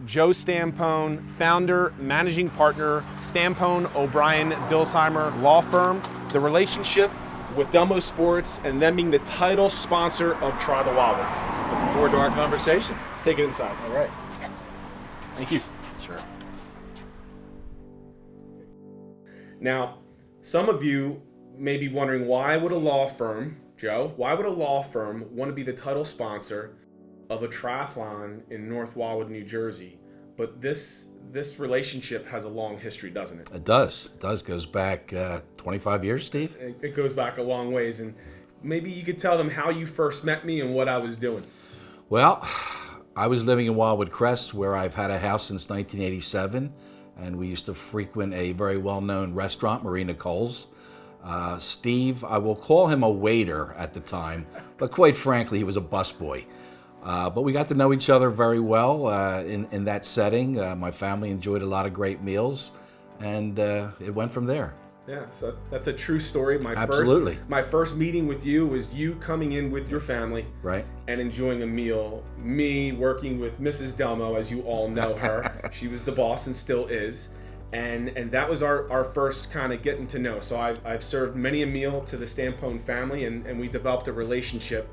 Joe Stampone, founder, managing partner, Stampone, O'Brien, Dilsheimer Law Firm. The relationship with DelMo Sports and them being the title sponsor of Try the Wildwoods. Looking forward to our conversation. Let's take it inside. All right. Thank you. Sure. Now, some of you may be wondering, why would a law firm, Joe, why would a law firm want to be the title sponsor of a triathlon in North Wildwood, New Jersey? But this relationship has a long history, doesn't it? It does. It does. Goes back 25 years, Steve. It goes back a long ways, and maybe you could tell them how you first met me and what I was doing. Well, I was living in Wildwood Crest, where I've had a house since 1987, and we used to frequent a very well-known restaurant, Maria Nicole's. Steve, I will call him a waiter at the time, but quite frankly, he was a busboy. But we got to know each other very well in that setting. My family enjoyed a lot of great meals, and it went from there. Yeah, so that's a true story. Absolutely. My first meeting with you was you coming in with your family, right, and enjoying a meal. Me working with Mrs. DelMo, as you all know her. She was the boss and still is. And that was our first kind of getting to know. So I've served many a meal to the Stampone family, and we developed a relationship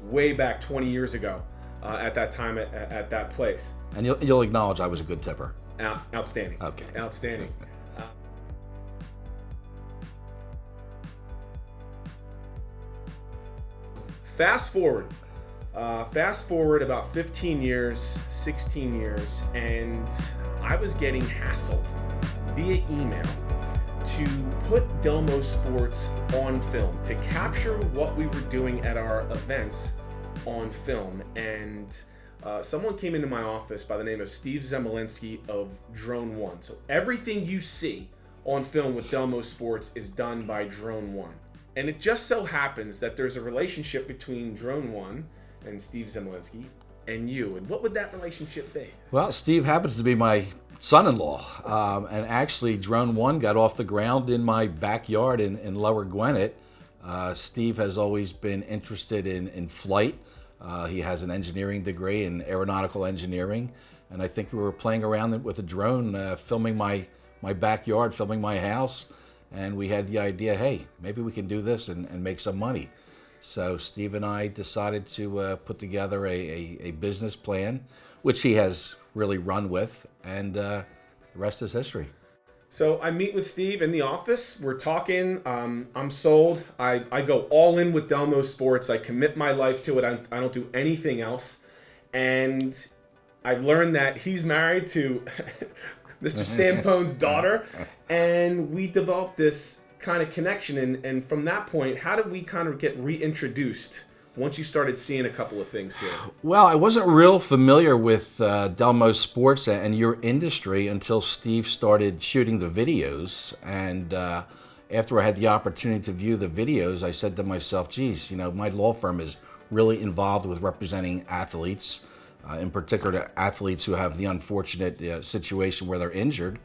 way back 20 years ago at that time at that place. And you'll acknowledge I was a good tipper. Outstanding. Okay. Outstanding. Fast forward about 15 years, 16 years, and I was getting hassled via email to put DelMo Sports on film, to capture what we were doing at our events on film. And someone came into my office by the name of Steve DelMonte of Drone One. So everything you see on film with DelMo Sports is done by Drone One. And it just so happens that there's a relationship between Drone One and Steve DelMonte and you. And what would that relationship be? Well, Steve happens to be my son-in-law. And actually, Drone One got off the ground in my backyard in Lower Gwinnett. Steve has always been interested in flight. He has an engineering degree in aeronautical engineering. And I think we were playing around with a drone, filming my backyard, filming my house. And we had the idea, hey, maybe we can do this and make some money. So Steve and I decided to put together a business plan, which he has really run with, and the rest is history. So I meet with Steve in the office. We're talking. I'm sold. I go all in with DelMo Sports. I commit my life to it. I don't do anything else. And I've learned that he's married to Mr. Stampone's daughter, and we developed this kind of connection. And from that point, how did we kind of get reintroduced once you started seeing a couple of things here? Well, I wasn't real familiar with DelMo Sports and your industry until Steve started shooting the videos. And after I had the opportunity to view the videos, I said to myself, geez, my law firm is really involved with representing athletes. In particular, athletes who have the unfortunate situation where they're injured.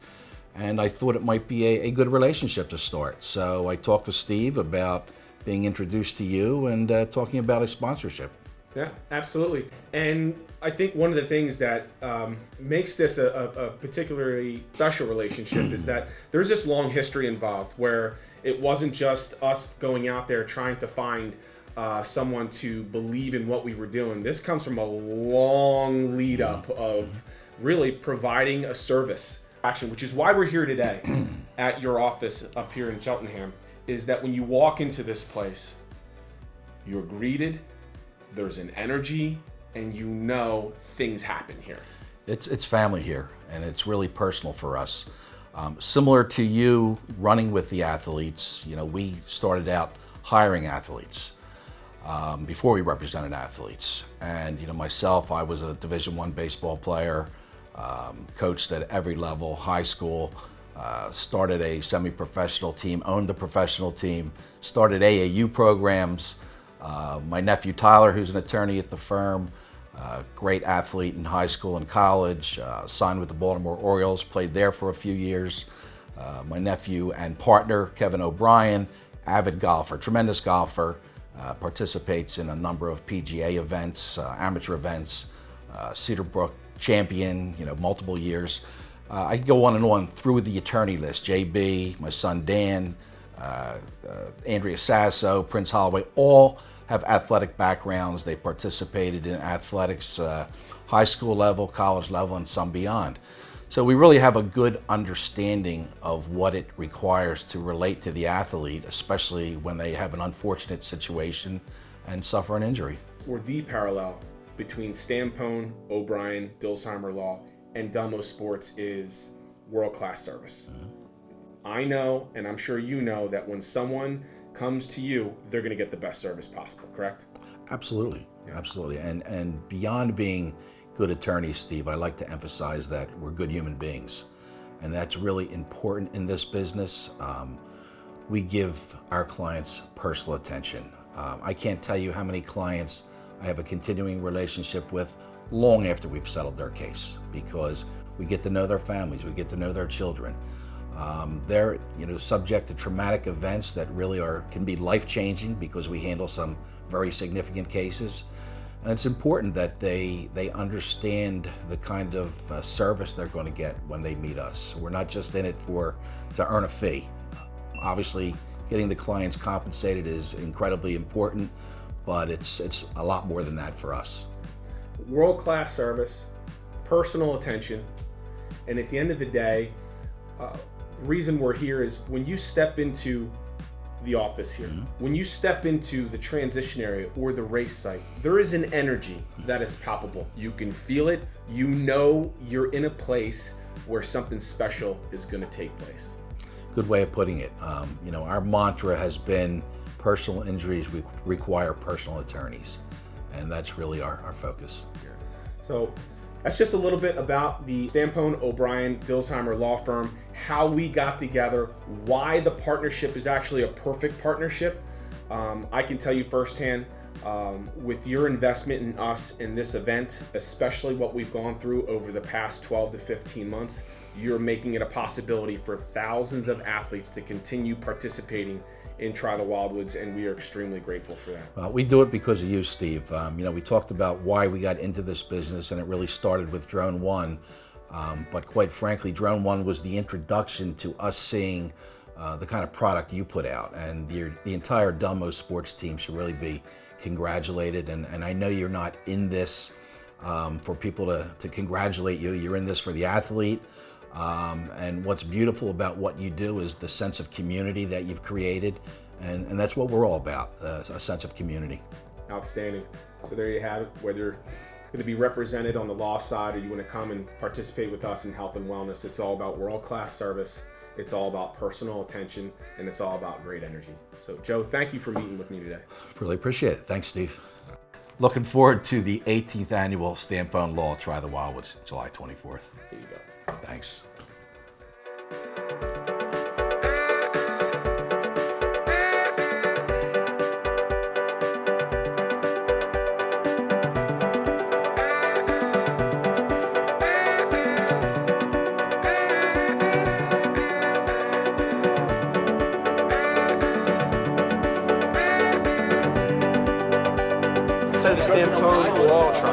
And I thought it might be a good relationship to start. So I talked to Steve about being introduced to you and talking about a sponsorship. Yeah, absolutely. And I think one of the things that makes this a particularly special relationship is that there's this long history involved where it wasn't just us going out there trying to find someone to believe in what we were doing. This comes from a long lead up of really providing a service action, which is why we're here today at your office up here in Cheltenham, is that when you walk into this place, you're greeted, there's an energy, and things happen here. It's family here, and it's really personal for us. Similar to you running with the athletes, we started out hiring athletes. Before we represented athletes. And myself, I was a Division I baseball player, coached at every level, high school, started a semi-professional team, owned the professional team, started AAU programs. My nephew Tyler, who's an attorney at the firm, great athlete in high school and college, signed with the Baltimore Orioles, played there for a few years. My nephew and partner, Kevin O'Brien, avid golfer, tremendous golfer, participates in a number of PGA events, amateur events, Cedar Brook champion, multiple years. I can go on and on through the attorney list. JB, my son Dan, Andrea Sasso, Prince Holloway, all have athletic backgrounds. They participated in athletics, high school level, college level, and some beyond. So we really have a good understanding of what it requires to relate to the athlete, especially when they have an unfortunate situation and suffer an injury. Or the parallel between Stampone, O'Brien, Dilsheimer Law, and DelMo Sports is world-class service. I know, and I'm sure you know, that when someone comes to you, they're going to get the best service possible, correct? Absolutely, absolutely. And beyond being good attorneys, Steve, I like to emphasize that we're good human beings. And that's really important in this business. We give our clients personal attention. I can't tell you how many clients I have a continuing relationship with long after we've settled their case, because we get to know their families, we get to know their children. They're subject to traumatic events that really can be life-changing, because we handle some very significant cases. And it's important that they understand the kind of service they're going to get when they meet us. We're not just in it to earn a fee. Obviously, getting the clients compensated is incredibly important, but it's a lot more than that for us. World-class service, personal attention, and at the end of the day, the reason we're here is when you step into the office here, when you step into the transition area or the race site, there is an energy that is palpable. You can feel it. You know you're in a place where something special is going to take place. Good way of putting it. Our mantra has been personal injuries require personal attorneys, and that's really our focus. So that's just a little bit about the Stampone, O'Brien, Dilsheimer law firm, how we got together, why the partnership is actually a perfect partnership. I can tell you firsthand, with your investment in us in this event, especially what we've gone through over the past 12 to 15 months, you're making it a possibility for thousands of athletes to continue participating in Try the Wildwoods, and we are extremely grateful for that. We do it because of you, Steve. We talked about why we got into this business, and it really started with Drone One. But quite frankly, Drone One was the introduction to us seeing the kind of product you put out, and the entire DelMo Sports team should really be congratulated. And I know you're not in this for people to congratulate you. You're in this for the athlete. And what's beautiful about what you do is the sense of community that you've created, and that's what we're all about, a sense of community. Outstanding. So there you have it. Whether you're going to be represented on the law side or you want to come and participate with us in health and wellness, it's all about world-class service, it's all about personal attention, and it's all about great energy. So Joe, thank you for meeting with me today. Really appreciate it. Thanks, Steve. Looking forward to the 18th annual Stampone Law Try the Wildwoods, July 24th. There you go. Thanks. So the Stampone Law Try